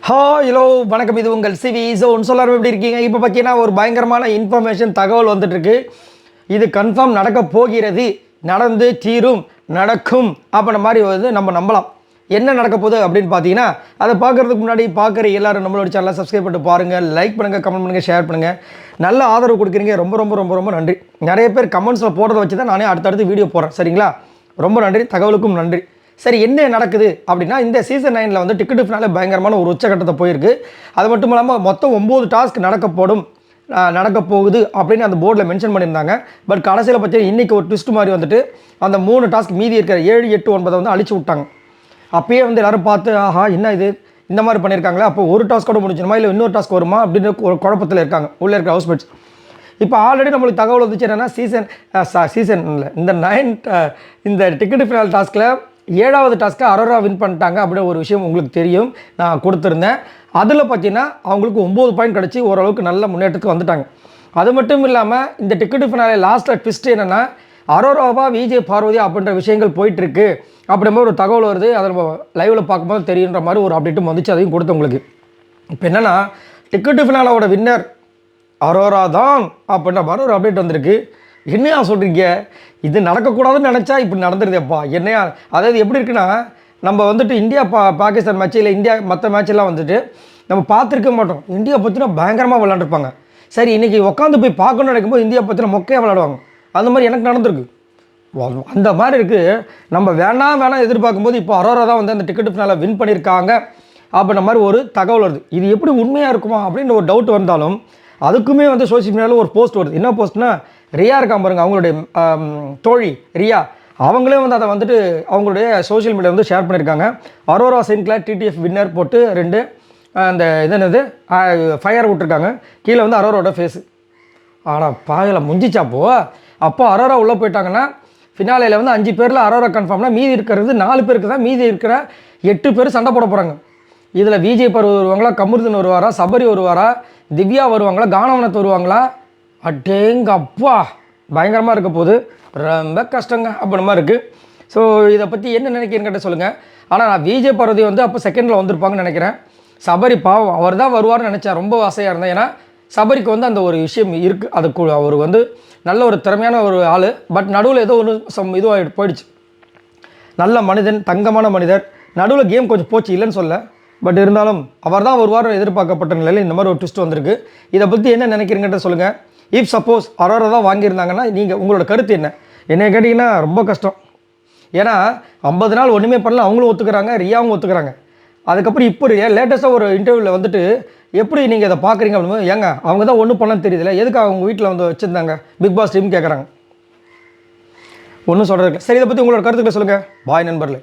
Hello வணக்கம். இது உங்கள் சிவி ஜோன். சொல்லாரும் எப்படி இருக்கீங்க? இப்போ பார்த்தீங்கன்னா ஒரு பயங்கரமான இன்ஃபர்மேஷன் தகவல் வந்துட்டுருக்கு. இது கன்ஃபார்ம் நடக்க போகிறது, நடந்து தீரும், நடக்கும் அப்படின்ற மாதிரி வந்து நம்ம நம்பலாம். என்ன நடக்க போகுது அப்படின்னு பார்த்தீங்கன்னா, அதை பார்க்குறதுக்கு முன்னாடி பார்க்குற எல்லோரும் நம்மளோட சேனலை சப்ஸ்கிரைப் பண்ணிட்டு பாருங்கள், லைக் பண்ணுங்கள், கமெண்ட் பண்ணுங்கள், ஷேர் பண்ணுங்கள். நல்ல ஆதரவு கொடுக்குறீங்க. ரொம்ப ரொம்ப ரொம்ப ரொம்ப நன்றி. நிறைய பேர் கமெண்ட்ஸில் போடுறத வச்சு தான் நானே அடுத்தடுத்து வீடியோ போடுறேன். சரிங்களா? ரொம்ப நன்றி. தகவலுக்கும் நன்றி. சரி, என்ன நடக்குது அப்படின்னா, இந்த சீசன் 9 வந்து டிக்கெட்டு ஃபினாலே பயங்கரமான ஒரு உச்சகட்டத்தை போயிருக்கு. அது மட்டும் இல்லாமல் மொத்தம் 9 டாஸ்க் நடக்க போகுது அப்படின்னு அந்த போர்டில் மென்ஷன் பண்ணியிருந்தாங்க. பட் கடைசியில் பார்த்தீங்கன்னா இன்றைக்கி ஒரு ட்விஸ்ட் மாதிரி வந்துட்டு அந்த 3 டாஸ்க் மீதி இருக்கிற 7, 8, 9 வந்து அழிச்சு விட்டாங்க. அப்பயே வந்து எல்லோரும் பார்த்து ஆஹா என்ன இது இந்த மாதிரி பண்ணியிருக்காங்களே, அப்போ ஒரு டாஸ்க் கூட முடிஞ்சிடுமா இல்லை இன்னொரு டாஸ்க் வருமா அப்படின்னு ஒரு குழப்பத்தில் இருக்காங்க உள்ளே இருக்கிற ஹவுஸ்மேட்ஸ். இப்போ ஆல்ரெடி நம்மளுக்கு தகவல் வந்துச்சு என்னென்னா, சீசன் இல்லை, இந்த டிக்கெட்டு ஃபினால் டாஸ்கில் 7வது டாஸ்க்கை அரோரா வின் பண்ணிட்டாங்க அப்படின்ற ஒரு விஷயம் உங்களுக்கு தெரியும், நான் கொடுத்துருந்தேன். அதில் பார்த்தீங்கன்னா அவங்களுக்கு 9 பாயிண்ட் கிடச்சி ஓரளவுக்கு நல்ல முன்னேற்றத்துக்கு வந்துட்டாங்க. அது மட்டும் இல்லாமல் இந்த டிக்கெட்டு ஃபினாலே லாஸ்ட்டில் ட்விஸ்ட் என்னென்னா, அரோராவா விஜய் பார்வதி அப்படின்ற விஷயங்கள் போயிட்டுருக்கு அப்படின்ற மாதிரி ஒரு தகவல் வருது. அதை நம்ம லைவில் பார்க்கும்போது தெரியுன்ற மாதிரி ஒரு அப்டேட்டும் வந்துச்சு, அதையும் கொடுத்து உங்களுக்கு. இப்போ என்னென்னா, டிக்கெட்டு ஃபினாலோட வின்னர் அரோரா தான் அப்படின்ற மாதிரி ஒரு அப்டேட் வந்திருக்கு. என்னையா சொல்கிறீங்க? இது நடக்கக்கூடாதுன்னு நினச்சா இப்படி நடந்துருதேப்பா. என்னையா, அதாவது எப்படி இருக்குன்னா, நம்ம வந்துட்டு இந்தியா பாகிஸ்தான் மேட்ச் இல்லை இந்தியா மற்ற மேட்செல்லாம் வந்துட்டு நம்ம பார்த்துருக்க மாட்டோம். இந்தியா பற்றினா பயங்கரமாக விளாண்டுருப்பாங்க. சரி, இன்றைக்கி உட்காந்து போய் பார்க்கணும்னு நினைக்கும்போது இந்தியா பற்றின மொக்கையாக விளாடுவாங்க. அந்த மாதிரி எனக்கு நடந்திருக்கு. அந்த மாதிரி இருக்குது. நம்ம வேணாம் எதிர்பார்க்கும்போது இப்போ அரோரா தான் வந்து அந்த டிக்கெட்டு ஃபினால வின் பண்ணியிருக்காங்க அப்படின்ற மாதிரி ஒரு தகவல் வருது. இது எப்படி உண்மையாக இருக்குமா அப்படின்னு ஒரு டவுட் வந்தாலும், அதுக்குமே வந்து சோஷியல் மீடியாவில் ஒரு போஸ்ட் வருது. என்ன போஸ்ட்னா, ரியா இருக்கான் பாருங்கள், அவங்களுடைய தோழி ரியா, அவங்களே வந்து அதை வந்துட்டு அவங்களுடைய சோஷியல் மீடியா வந்து ஷேர் பண்ணியிருக்காங்க. அரோரா சின்க்ளேர் டிடிஎஃப் வின்னர் போட்டு 2 அந்த என்னது ஃபயர் விட்டுருக்காங்க. கீழே வந்து அரோரோட ஃபேஸு. ஆனால் பாயில் முஞ்சிச்சாப்போ. அப்போ அரோரா உள்ளே போயிட்டாங்கன்னா ஃபினாலையில் வந்து 5 பேரில் அரோரா கன்ஃபார்ம்னா மீதி இருக்கிறது 4 பேருக்கு தான். மீதி இருக்கிற 8 பேர் சண்டை போட போகிறாங்க. இதில் விஜய் பருவ வருவாங்களா, கமருதன் வருவாரா, சபரி வருவாரா, திவ்யா வருவாங்களா, கானவனத் வருவாங்களா? அடேங்கப்பா, பயங்கரமாக இருக்க போது. ரொம்ப கஷ்டங்க அப்படின்ற மாதிரி இருக்குது. ஸோ இதை பற்றி என்ன நினைக்கிறேன்னு சொல்லுங்கள். ஆனால் நான் விஜய் பார்வதி வந்து அப்போ செகண்டில் வந்திருப்பாங்கன்னு நினைக்கிறேன். சபரி பாவம், அவர் தான் வருவார்னு நினச்சேன். ரொம்ப ஆசையாக இருந்தேன். ஏன்னா சபரிக்கு வந்து அந்த ஒரு விஷயம் இருக்குது. அதுக்கு அவர் வந்து நல்ல ஒரு திறமையான ஒரு ஆள். பட் நடுவில் ஏதோ ஒன்று இதுவாக போயிடுச்சு. நல்ல மனிதன், தங்கமான மனிதர். நடுவில் கேம் கொஞ்சம் போச்சு, இல்லைன்னு சொல்ல. பட் இருந்தாலும் அவர் தான் வருவார் எதிர்பார்க்கப்பட்ட நிலையில் இந்த மாதிரி ஒரு ட்விஸ்ட் வந்திருக்கு. இதை பற்றி என்ன நினைக்கிறீங்கன்ற சொல்லுங்கள். இஃப் சப்போஸ் அரோரா தான் வாங்கியிருந்தாங்கன்னா நீங்கள் உங்களோட கருத்து என்ன? என்னை கேட்டிங்கன்னா ரொம்ப கஷ்டம். ஏன்னா 50 நாள் ஒன்றுமே பண்ணல, அவங்களும் ஒத்துக்கிறாங்க, ரியாவும் ஒத்துக்கிறாங்க. அதுக்கப்புறம் இப்போ லேட்டஸ்ட்டாக ஒரு இன்டர்வியூவில் வந்துட்டு எப்படி நீங்கள் இதை பார்க்குறீங்க அப்படின்னு, ஏங்க அவங்க தான் ஒன்றும் பண்ண தெரியுதுல்ல, எதுக்கு அவங்க வீட்டில் வந்து வச்சுருந்தாங்க பிக் பாஸ் டீம் கேட்குறாங்க. ஒன்றும் சொல்கிறதுக்கு. சரி, இதை பற்றி உங்களோட கருத்துக்களை சொல்லுங்கள். பாய் நண்பர்களே.